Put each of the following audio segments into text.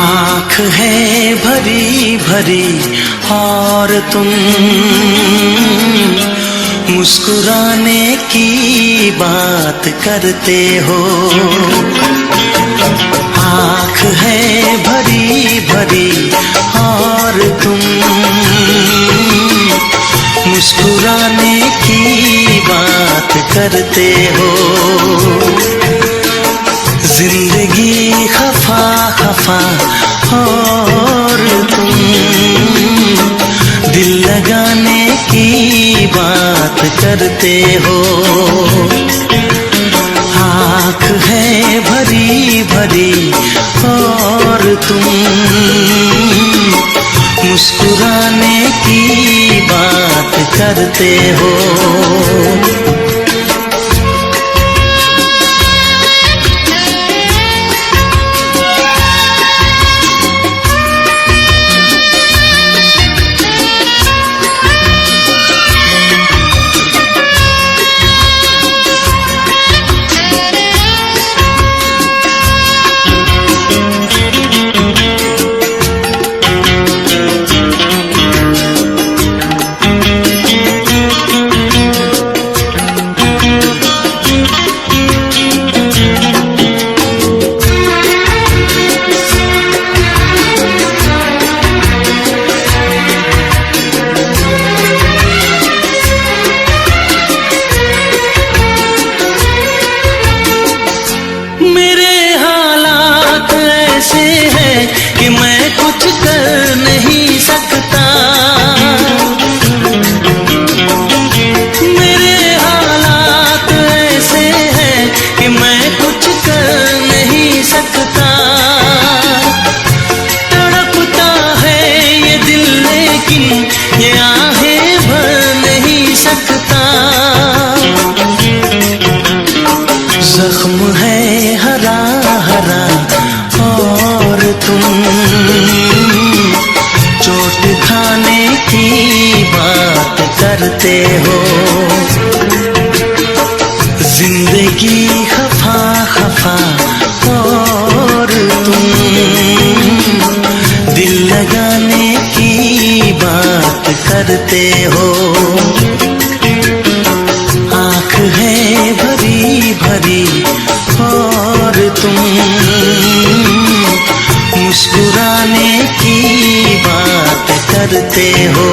आँख है भरी भरी और तुम मुस्कुराने की बात करते हो। आँख है भरी भरी और तुम मुस्कुराने की बात करते हो। जिंदगी खफा खफा और तुम दिल लगाने की बात करते हो। आँख है भरी भरी और तुम मुस्कुराने की बात करते हो। कि मैं कुछ कर नहीं सकता। मेरे हालात ऐसे हैं कि मैं कुछ कर नहीं सकता। तड़पता है ये दिल लेकिन ये आहें भर नहीं सकता। जख्म है हरा हरा और तुम चोट खाने की बात करते हो। जिंदगी खफा खफा और तुम दिल लगाने की बात करते हो। आँख है भरी भरी और तुम मुस्कुराने की बात करते हो।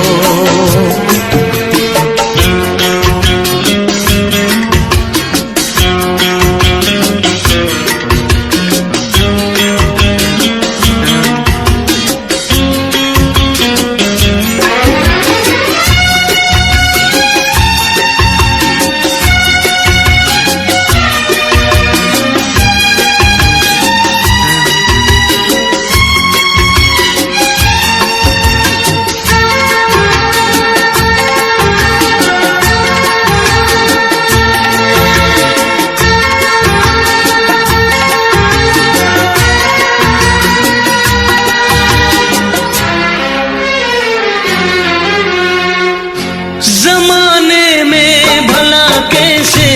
जमाने में भला कैसे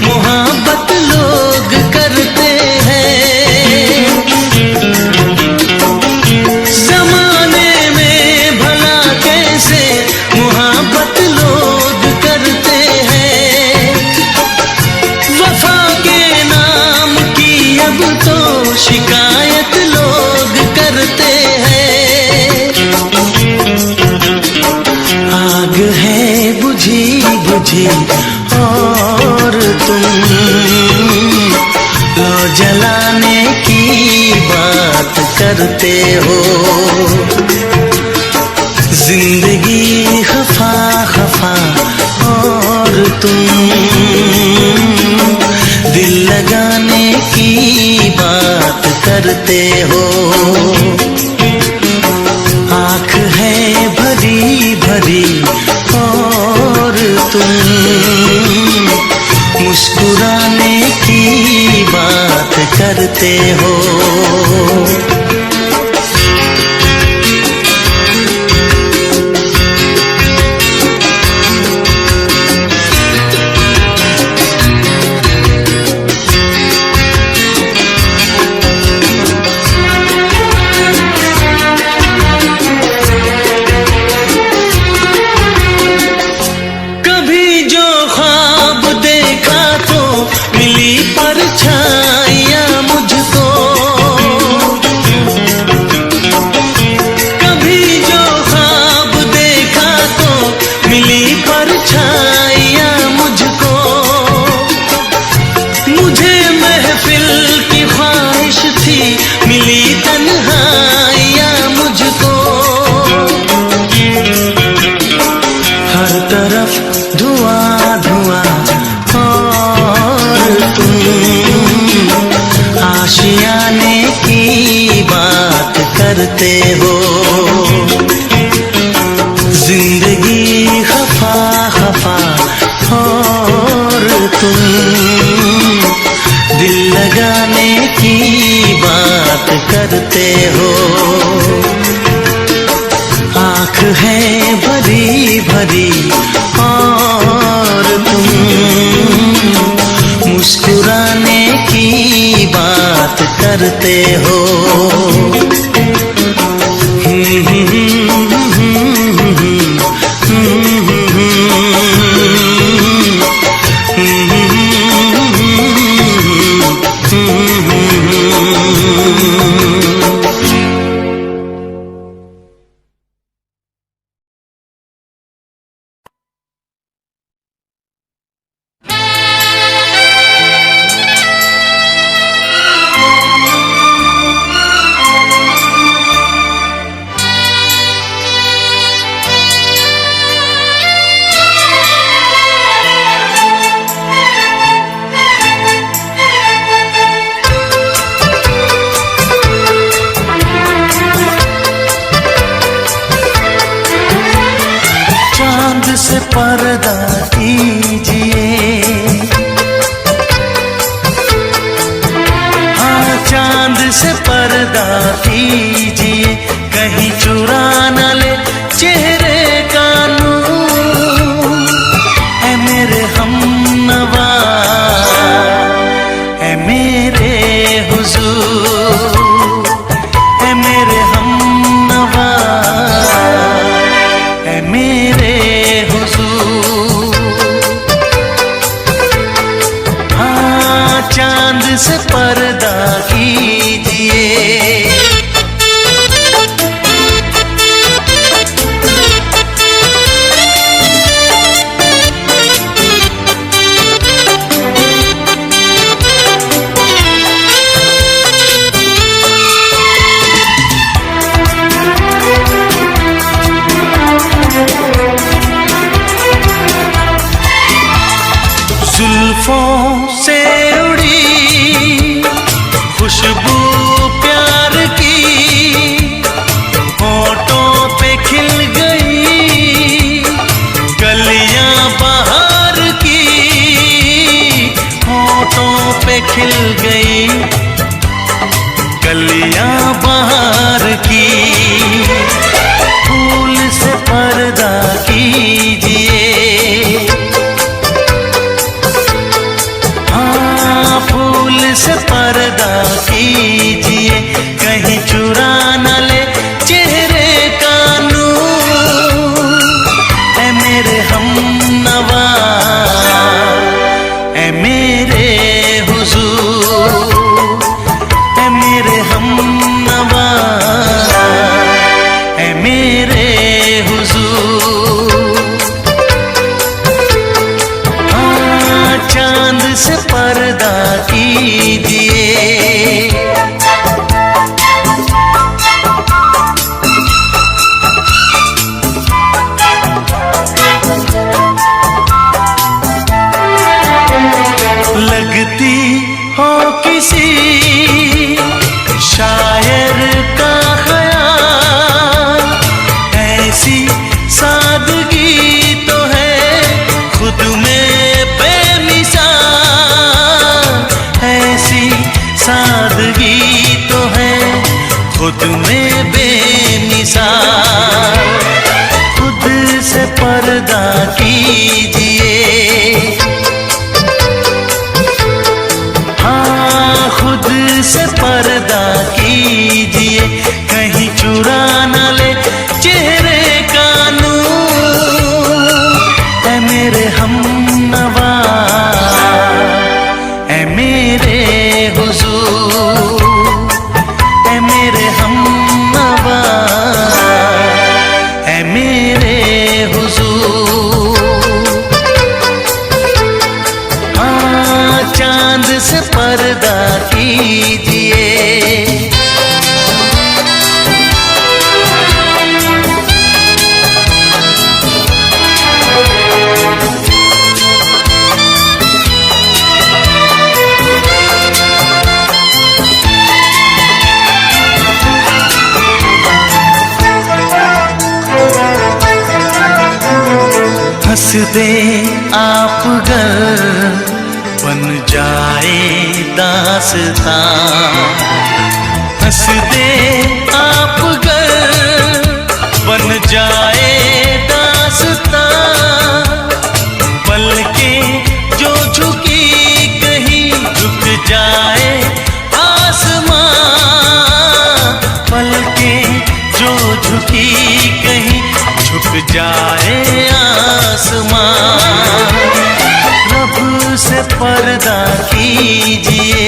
मोहब्बत लोग करते हैं। जमाने में भला कैसे मोहब्बत लोग करते हैं। वफा के नाम की अब तो शिकायत लोग करते हैं। आग है बुझी बुझी और तुम लो जलाने की बात करते हो। जिंदगी खफा खफा और तुम दिल लगाने की बात करते हो। आँख है भरी भरी और तुम मुस्कुराने की बात करते हो। आने की बात करते हो। जिंदगी खफा खफा और तुम दिल लगाने की बात करते हो। आँख है भरी भरी और तुम मुस्कुराने की बात करते हो। से पर्दा कीजिए, हाँ चांद से पर्दा कीजिए, कहीं चुरा न ले चेहरे का नूर। ऐ मेरे हमनवा, ऐ मेरे हुजूर, ऐ मेरे हमनवा, ऐ मेरे चांद से पर्दा कीजिए। जुल्फों से उड़ी खुशबू प्यार की, होठों पे खिल गई कलियां बहार की, होठों पे खिल गई कलियां बहार की। फूल से पर्दा कीजिए, फूल से पर्दा कीजिए, कहीं चुरा न ले चेहरे का नूर। ऐ मेरे हमनवा, ऐ मेरे हुजूर, ऐ मेरे हमनवा, ऐ मेरे हुजूर। हाँ चांद से पर्दा कीजिए। लगती हो किसी शायर का ख्याल, ऐसी सादगी तो है खुद में बेमिसाल, ऐसी सादगी तो है खुद में बेमिसाल। खुद से पर्दा कीजिए, हाँ खुद से पर्दा कीजिए, कहीं चुरा न ले चेहरे का नूर। ऐ मेरे हमनवा, ऐ मेरे हुजूर, ऐ मेरे हमनवा, ऐ मेरे हुजूर। दे आप गर बन जाए दास्तां, हंस दे आप गर बन जाए दास्तां, पलकें जो झुकी कहीं झुक जाए आसमां, पलकें जो झुकी कहीं झुक जाए आसमां। रब से पर्दा कीजिए,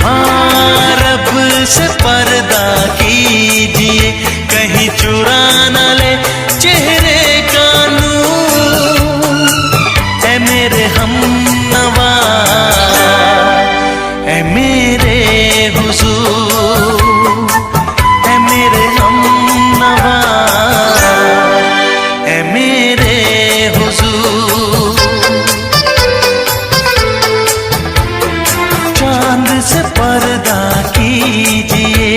हाँ रब से पर्दा कीजिए, कहीं चुरा न ले चेहरे का नूर। ऐ मेरे हमनवा, ऐ मेरे हुजूर, ऐ मेरे हमनवा, ऐ मेरे हुजूर। चांद से पर्दा कीजिए,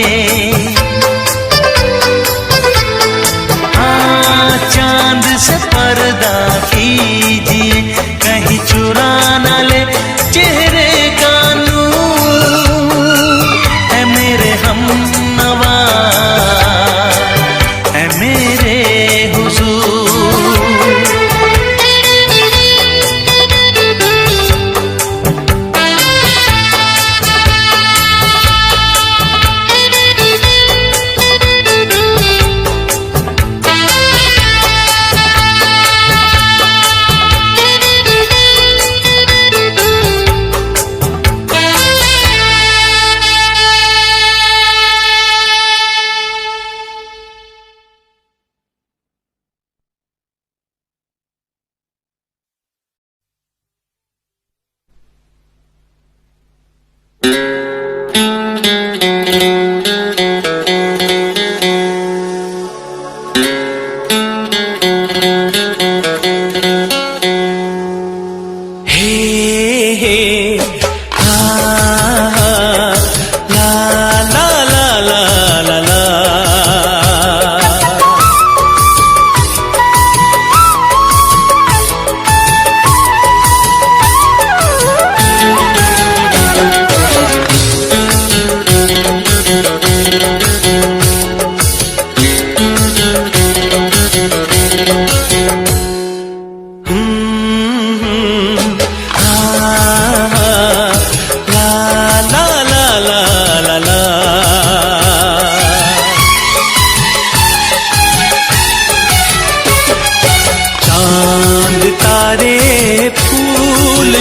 हाँ चांद से पर्दा कीजिए, कहीं चुरा न ले चेहरे का नूर। ऐ मेरे हमनवा, ऐ मेरे हुजूर।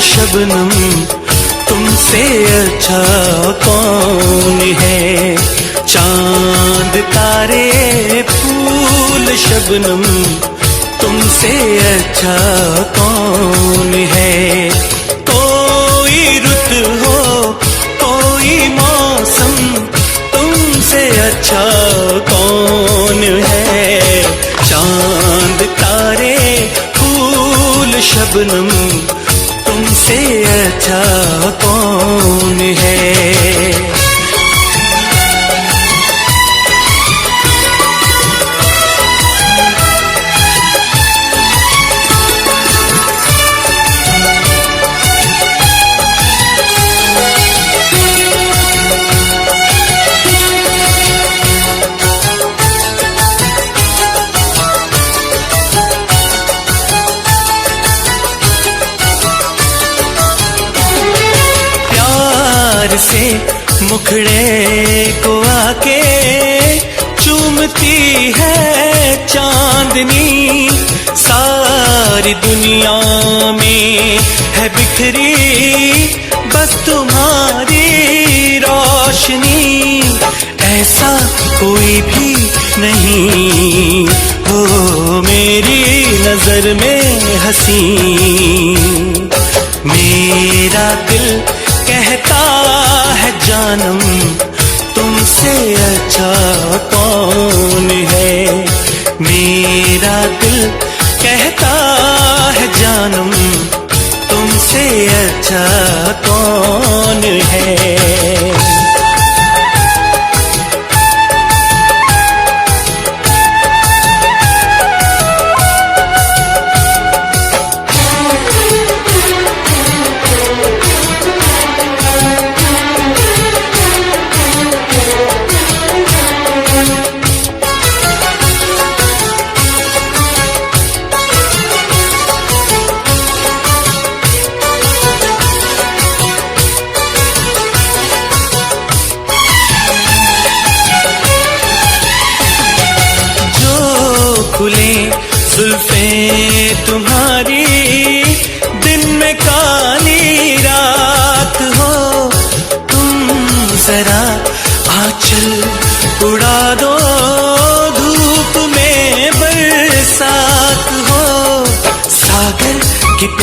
शबनम तुमसे अच्छा कौन है, चांद तारे फूल शबनम तुमसे अच्छा कौन है। कोई रुत हो कोई मौसम तुमसे अच्छा कौन है, चांद तारे फूल शबनम तुमसे अच्छा कौन है। से मुखड़े को आके चूमती है चांदनी, सारी दुनिया में है बिखरी बस तुम्हारी रोशनी। ऐसा कोई भी नहीं हो मेरी नजर में हंसी, मेरा दिल कहता है जानम तुमसे अच्छा कौन है, मेरा दिल कहता है जानम तुमसे अच्छा कौन है।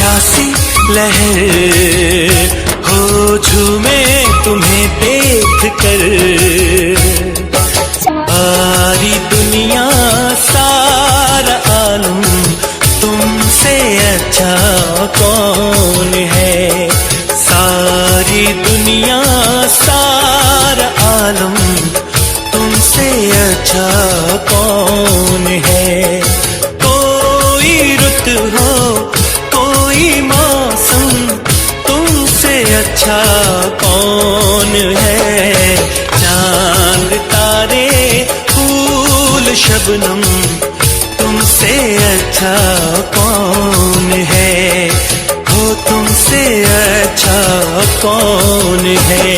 प्यासी लहर हो झूमे तुम्हें देख कर। सारी दुनिया सारा आलम तुमसे अच्छा कौन है। सारी दुनिया सारा आलम तुमसे अच्छा कौन है। कोई रुत हो कोई मौसम तुमसे अच्छा कौन है। चांद तारे फूल शबनम तुमसे अच्छा कौन है। हो तुमसे अच्छा कौन है।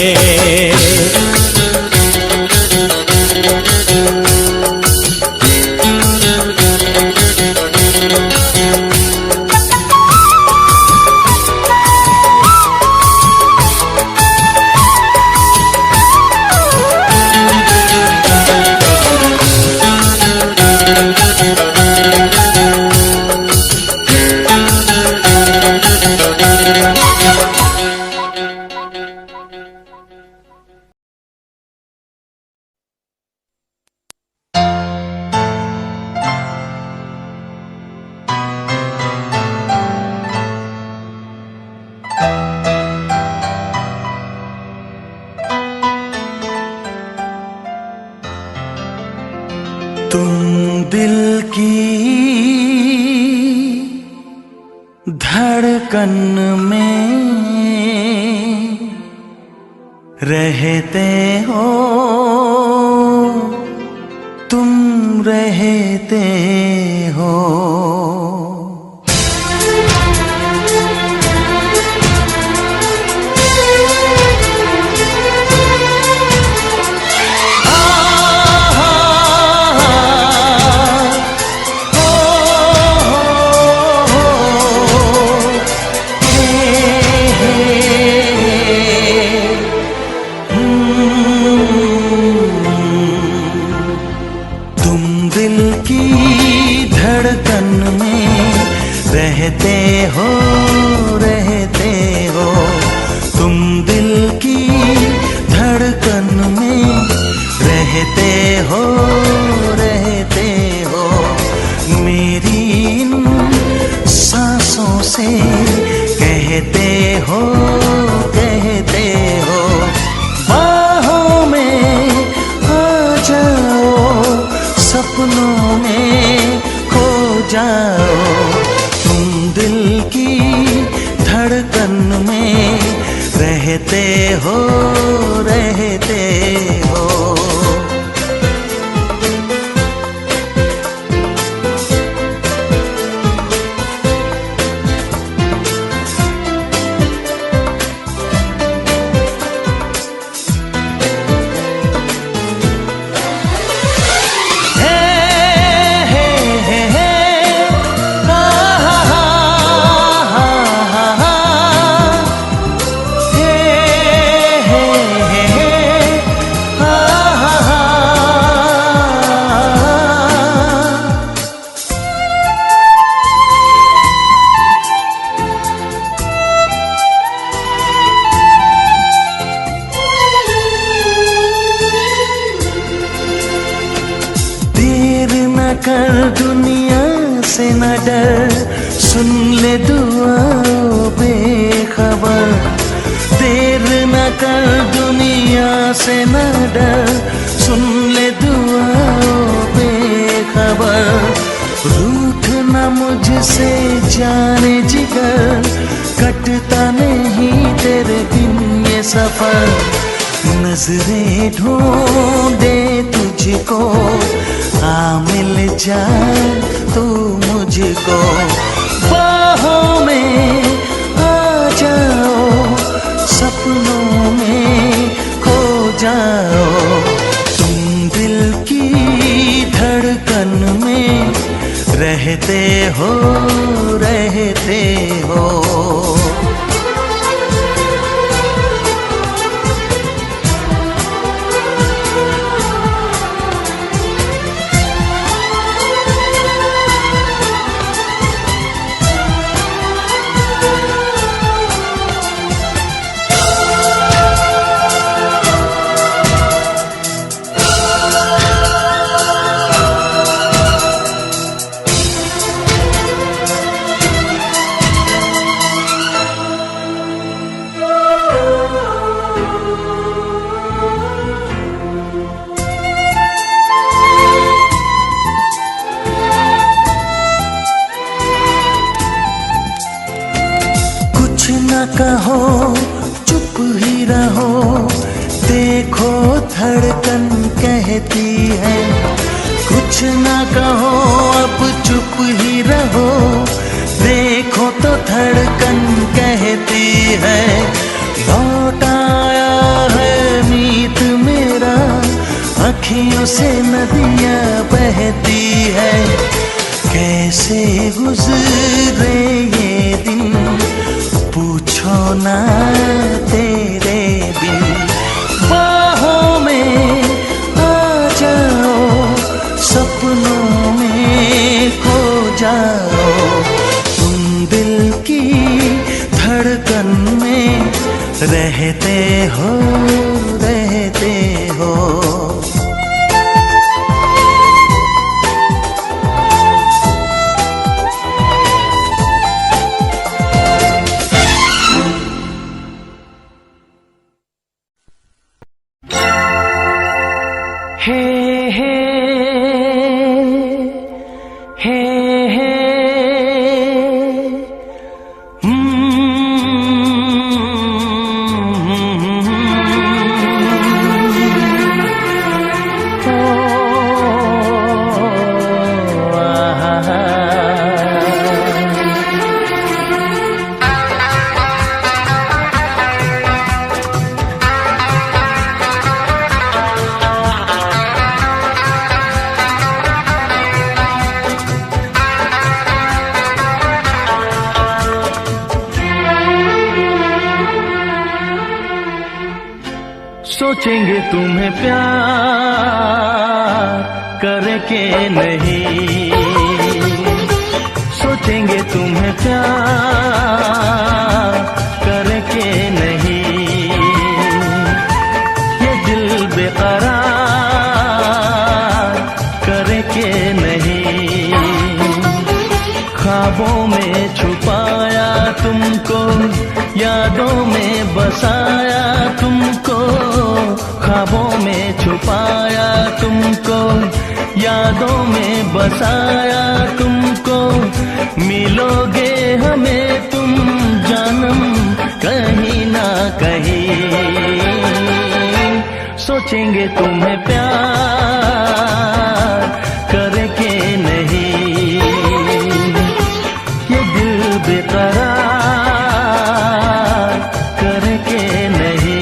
तुम दिल की धड़कन में रहते हो, तुम रहते हो। रहते हो, रहते हो। तुम दिल की धड़कन में रहते हो, रहते हो। मेरी इन सांसों से कहते हो, कहते हो। बाहों में आ जाओ, सपनों में खो जाओ। दिल की धड़कन में रहते हो, रहते हो। कर दुनिया से न डर, सुन ले दुआओं बेखबर। देर न कर दुनिया से न डर, सुन ले दुआओं बेखबर। रूठ न मुझसे जाने जिगर, कटता नहीं तेरे बिन ये सफर। नजरें ढूंढे तुझको, आ मिल जाए तू मुझको। बाहों में आ जाओ, सपनों में खो जाओ। तुम दिल की धड़कन में रहते हो, रहते हो। देखो धड़कन कहती है कुछ ना कहो अब चुप ही रहो। देखो तो धड़कन कहती है लौट आया है मीत मेरा, अखियों से नदियां बहती है। कैसे गुजरे ये दिन पूछो ना तेरे बिन। बाहों में आ जाओ सपनों में खो जाओ, तुम दिल की धड़कन में रहते हो रहते हो। हे हे हे हे सोचेंगे तुम्हें प्यार करके नहीं, सोचेंगे तुम्हें प्यार करके नहीं। ये दिल बेकरार करके नहीं, ख्वाबों में छुपाया तुमको, यादों में बसाया तुमको। ख्वाबों में छुपाया तुमको, यादों में बसाया तुमको। मिलोगे हमें तुम जानम कहीं ना कहीं। सोचेंगे तुम्हें प्यार करके नहीं, ये दिल बेकरार करके नहीं।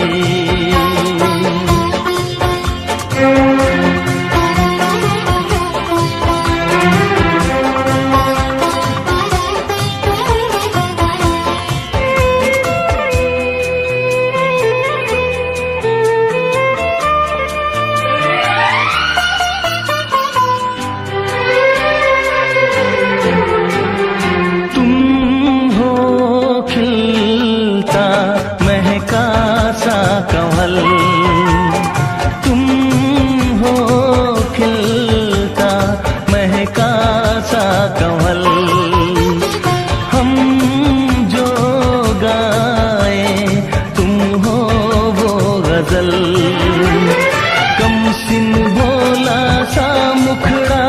तुम हो खिलता महका सा कंवल, हम जो गाए तुम हो वो गजल। कम सिन भोला सा मुखड़ा,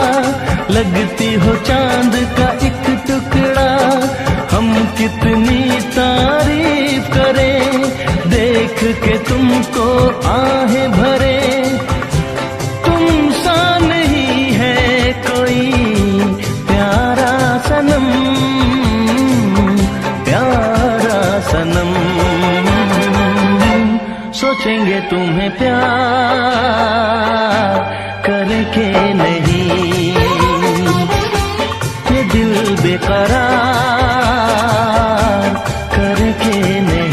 लगती हो चांद का एक टुकड़ा। हम कितनी तारीफ करें देख के तुमको आहें भरे। तुम सा नहीं है कोई प्यारा सनम, प्यारा सनम। सोचेंगे तुम्हें प्यार करके नहीं, ये दिल बेकरार करके नहीं।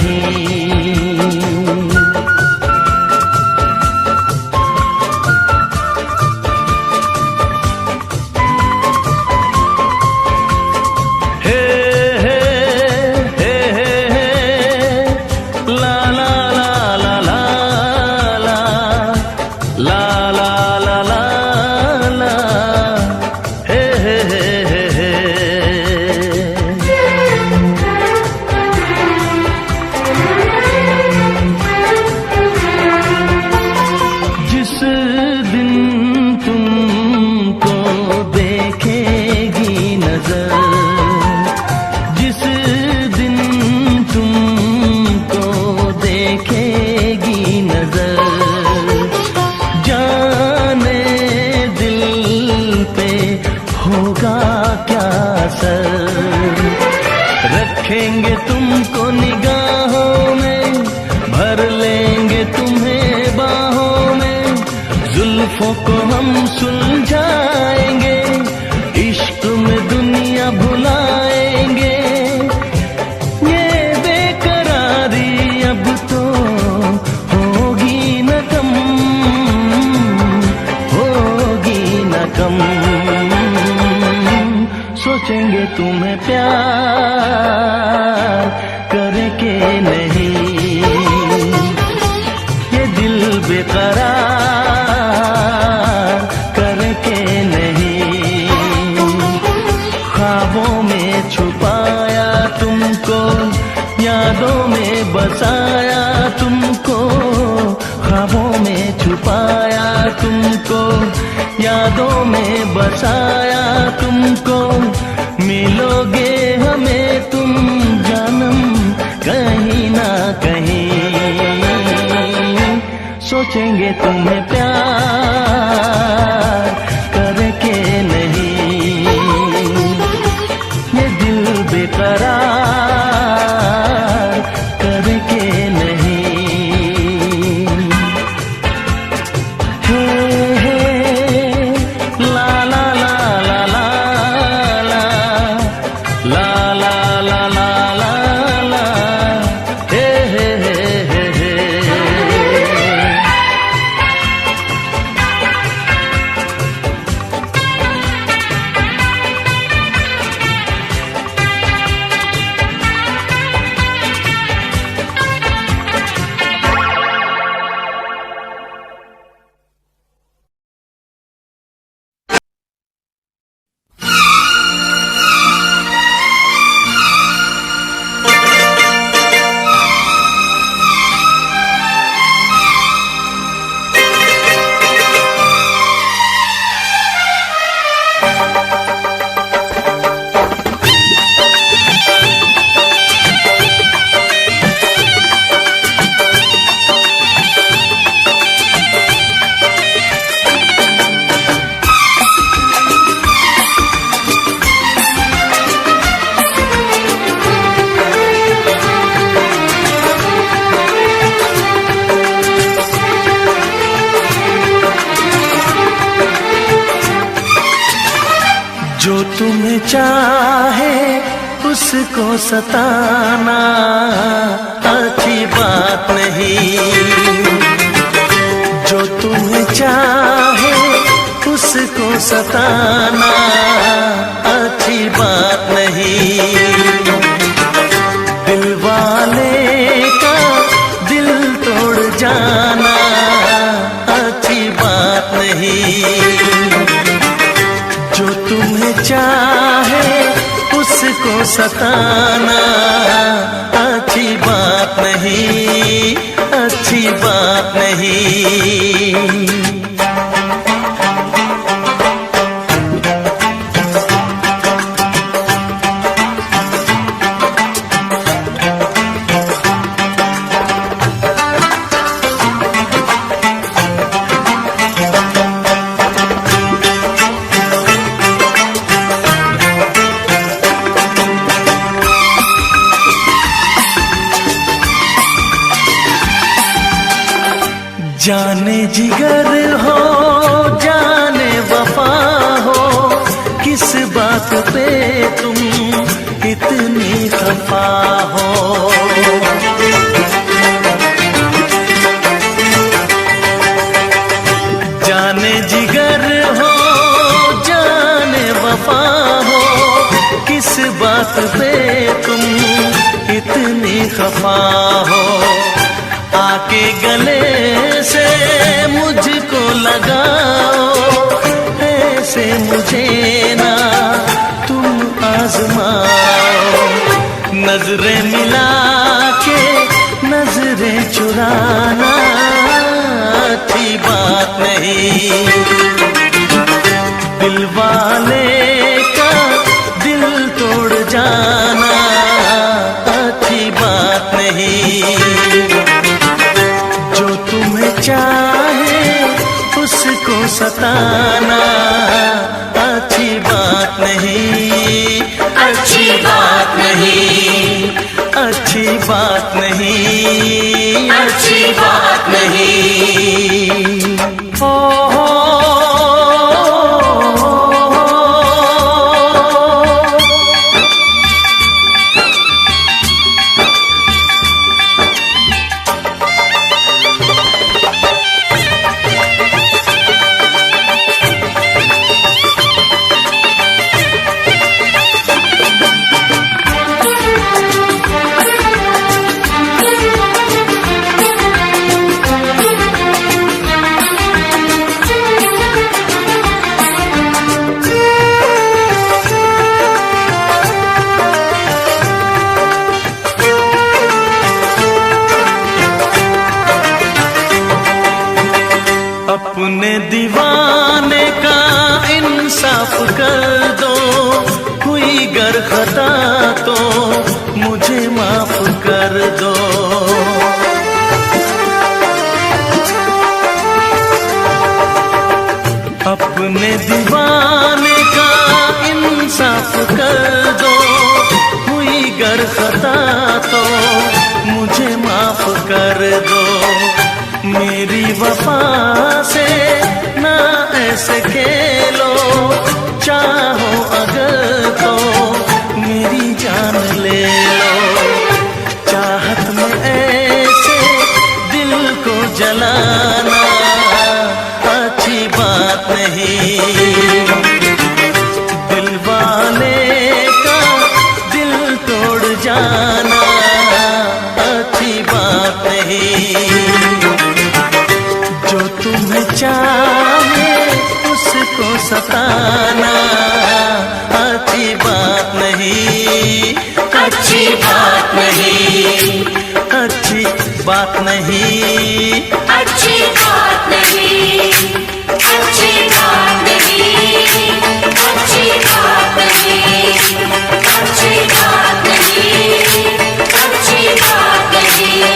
रखेंगे तुमको निगाहों में, भर लेंगे तुम्हें बाहों में, जुल्फों को हम सुलझाएंगे, इश्क में दुनिया भुलाएंगे। ये बेकरारी अब तो होगी न कम, होगी न कम। सोचेंगे तुम्हें प्यार करके नहीं, ये दिल बेकरार करके नहीं। ख्वाबों में छुपाया तुमको, यादों में बसाया तुमको, ख्वाबों में छुपाया तुमको, यादों में बसाया तुमको। मिलोगे हमें तुम जानम कहीं ना कहीं, सोचेंगे तुम्हें प्यार करके नहीं, ये दिल बेकरार करके नहीं। हे हे ला ला ला ला ला ला ला ला ला ला ला ला, हे हे हे हे हे। जो तुम्हें चाहे उसको सताना अच्छी बात नहीं, जो तुम्हें चाहे उसको सताना अच्छी बात नहीं। दिल वाले का दिल तोड़ जाना अच्छी बात नहीं, जो तुम्हें चाहे उसको सताना अच्छी बात नहीं, अच्छी बात नहीं। जाने जिगर हो जाने वफा हो, किस बात पे तुम इतनी खफा हो। जाने जिगर हो जाने वफा हो, किस बात पे तुम इतनी खफा हो। आके गले से मुझको लगाओ, ऐसे मुझे ना तुम आजमाओ। नजरें मिला के नजरें चुराना अच्छी बात नहीं, दिल वाले का दिल तोड़ जाना अच्छी बात नहीं। जो तुम्हें चाहे उसको सताना अच्छी बात नहीं, अच्छी बात नहीं, अच्छी बात नहीं, अच्छी बात नहीं। ओ अपने दीवाने का इंसाफ कर दो, हुई गर खता तो मुझे माफ कर दो। अपने दीवाने का इंसाफ कर दो, हुई गर खता तो मुझे माफ कर दो। मेरी वफा से ना ऐसे खेलो, चाहो अगर तो मेरी जान ले लो। चाहत में ऐसे दिल को जलाना अच्छी बात नहीं। दिल वाले का दिल तोड़ जाना अच्छी बात नहीं। जो तुम्हें चाहे उसको सताना अच्छी बात नहीं, अच्छी बात नहीं, अच्छी बात नहीं, अच्छी बात नहीं, अच्छी बात नहीं, अच्छी बात नहीं, अच्छी बात नहीं, अच्छी बात नहीं।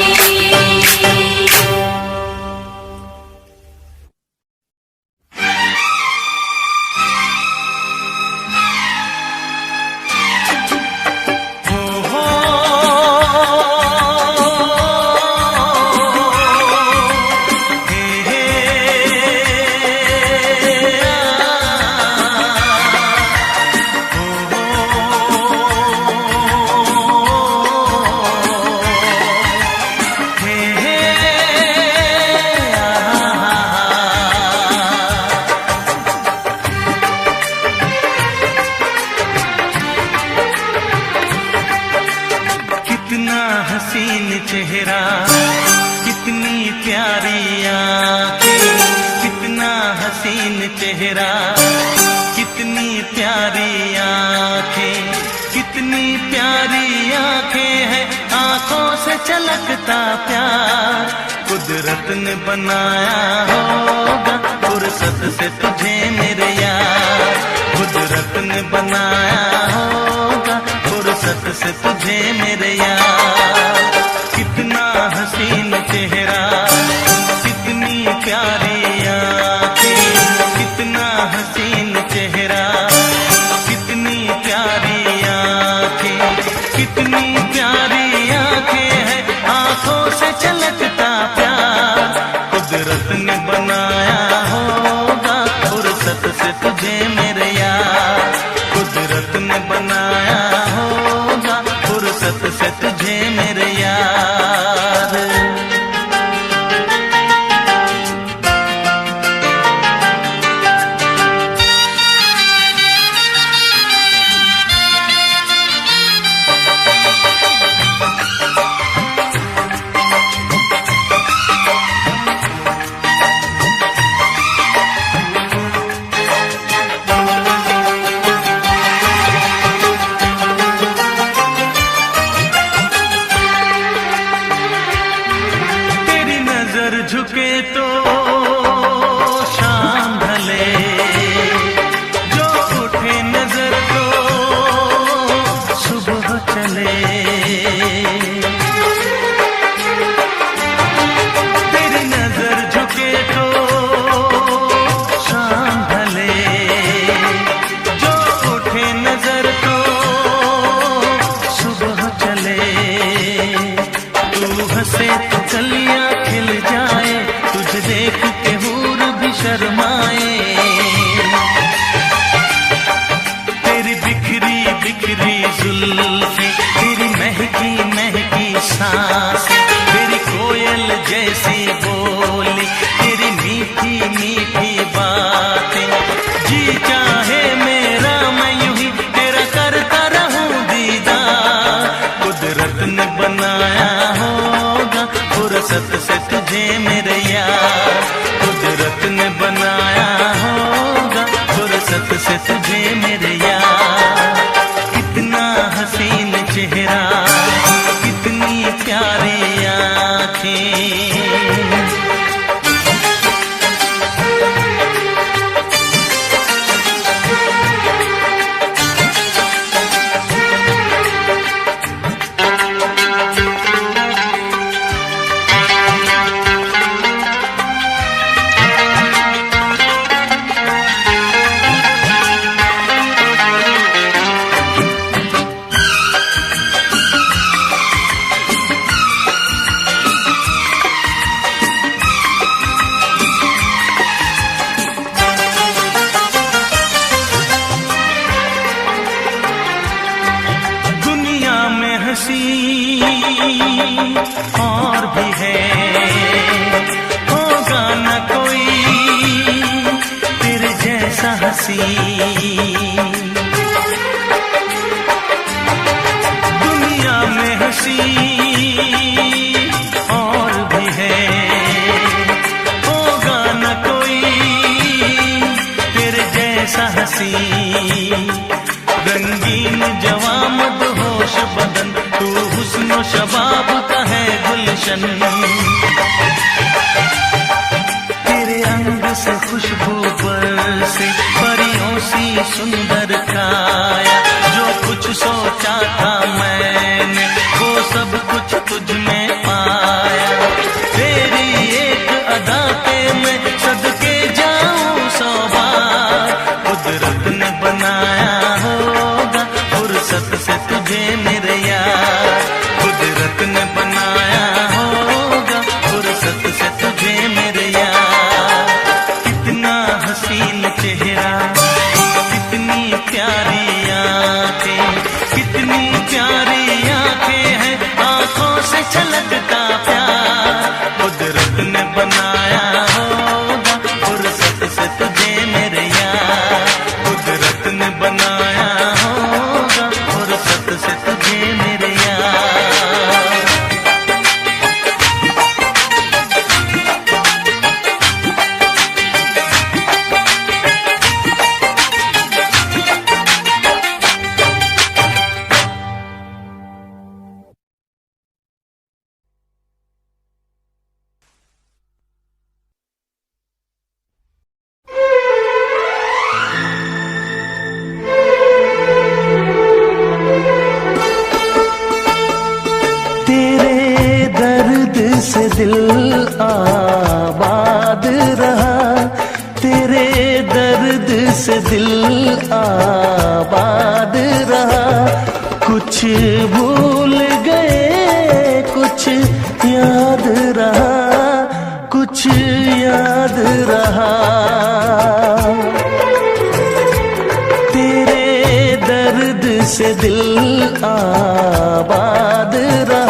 चेहरा कितनी प्यारी आँखें, कितना हसीन चेहरा कितनी प्यारी आँखें, कितनी प्यारी आँखें हैं। आँखों से छलकता प्यार कुदरत ने बनाया होगा, फुर्सत से तुझे मेरे यार। कुदरत ने बनाया होगा, फुर्सत से तुझे मेरे यार। कितना हसीन चेहरा कितनी प्यारी आँखें, कितना हसीन चेहरा कितनी प्यारी आँखें, कितनी प्यारी आँखें हैं। आँखों से छलकता प्यार कुदरत ने बनाया होगा, फुर्सत से तुझे मेरे यार। कुदरत ने बनाया होगा, फुर्सत से तुझे मेरे यार। झुके तो शाम ढले, जो उठे नजर तो सुबह चले। तेरी नजर झुके तो शाम ढले, जो उठे नजर तो मेरे यार, कुदरत ने बनाया होगा फुर्सत से तुझे मेरे यार। कितना हसीन चेहरा, कितनी प्यारी आँखें, और भी है, होगा न कोई तेरे जैसा हंसी। दुनिया में हंसी और भी है, होगा न कोई तेरे जैसा हंसी। रंगीन जवां मदहोश बदन, तू हुस्न शबाब का है गुलशन। तेरे अंग से खुशबू बरसे, परियों सी सुंदर काया। जो कुछ सोचा था मैंने वो सब कुछ तुझ में पाया। तेरी एक अदा पे मैं सदके जाऊं 100 बार। कुदरत ने बनाया होगा फुर्सत से तुझे मेरे यार, कुदरत ने बनाया होगा फुर्सत से तुझे मेरे यार। कितना हसीन चेहरा, कितनी प्यारी आँखें, कितनी प्यारी आँखें हैं, आँखों से छलकता प्यार। कुदरत ने बनाया होगा फुर्सत से तुझे मेरे यार, कुदरत ने बनाया होगा फुर्सत से तुझे मेरे यार। से दिल आबाद रहा, तेरे दर्द से दिल आबाद रहा। कुछ भूल गए कुछ याद रहा, कुछ याद रहा। तेरे दर्द से दिल आबाद रहा।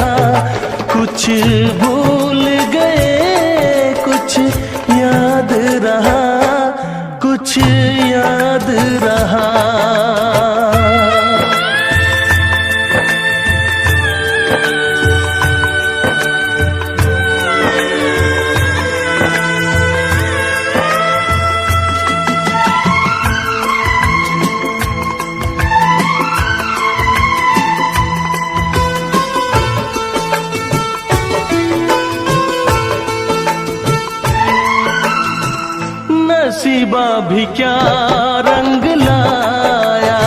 कुछ भूल गए कुछ याद रहा, कुछ याद रहा। नसीबा भी क्या रंग लाया,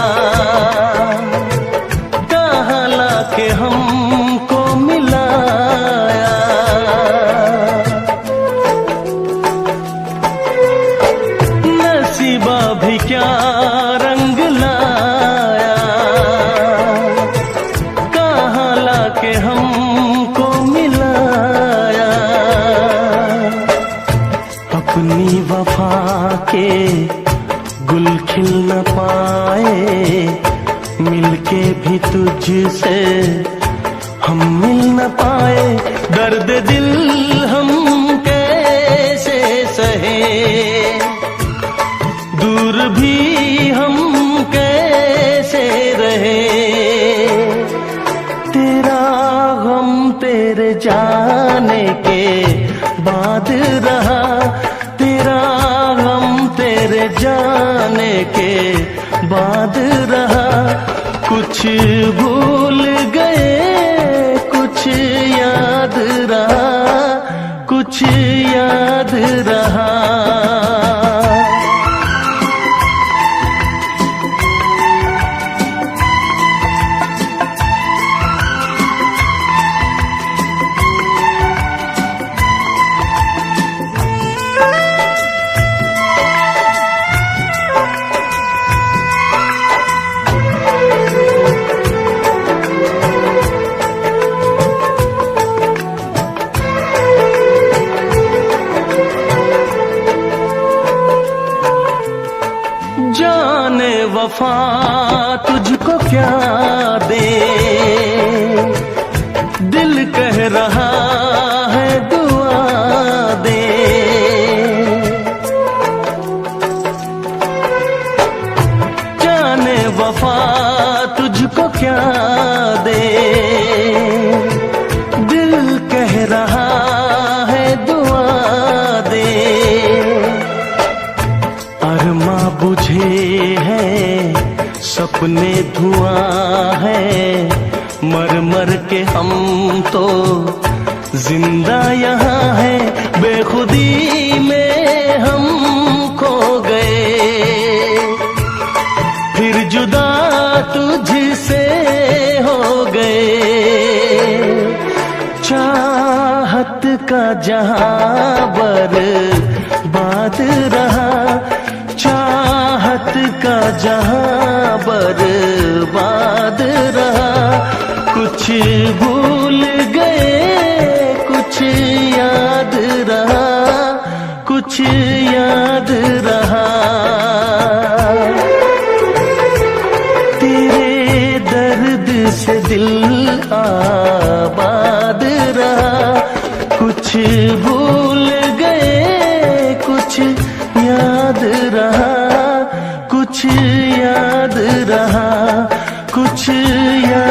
कहाँ लाके हमको मिलाया। नसीबा भी क्या रंग लाया, कहाँ लाके हमको मिलाया। अपनी वफा के गुल खिल न पाए, मिलके भी तुझसे हम मिल न पाए। दर्द दिल हम कैसे सहे, दूर भी हम कैसे रहे। तेरा गम तेरे जाने के बाद के बाद रहा। कुछ भूल गए, कुछ याद रहा, कुछ याद रहा। जाने वफा तुझको क्या दे, दिल कह रहा है दुआ दे। जाने वफा तुझको क्या दे, दिल कह रहा है दुआ दे। अरमा बुझे हैं, सपने धुआं है, मर मर के हम तो जिंदा यहाँ है। बेखुदी में हम खो गए, फिर जुदा तुझसे हो गए। चाहत का जहां बर्बाद रहा, चाहत का जहां बर्बाद रहा। कुछ भूल गए, कुछ याद रहा, कुछ याद रहा। तेरे दर्द से दिल आबाद रहा। कुछ भूल गए, कुछ याद रहा, कुछ याद रहा, कुछ याद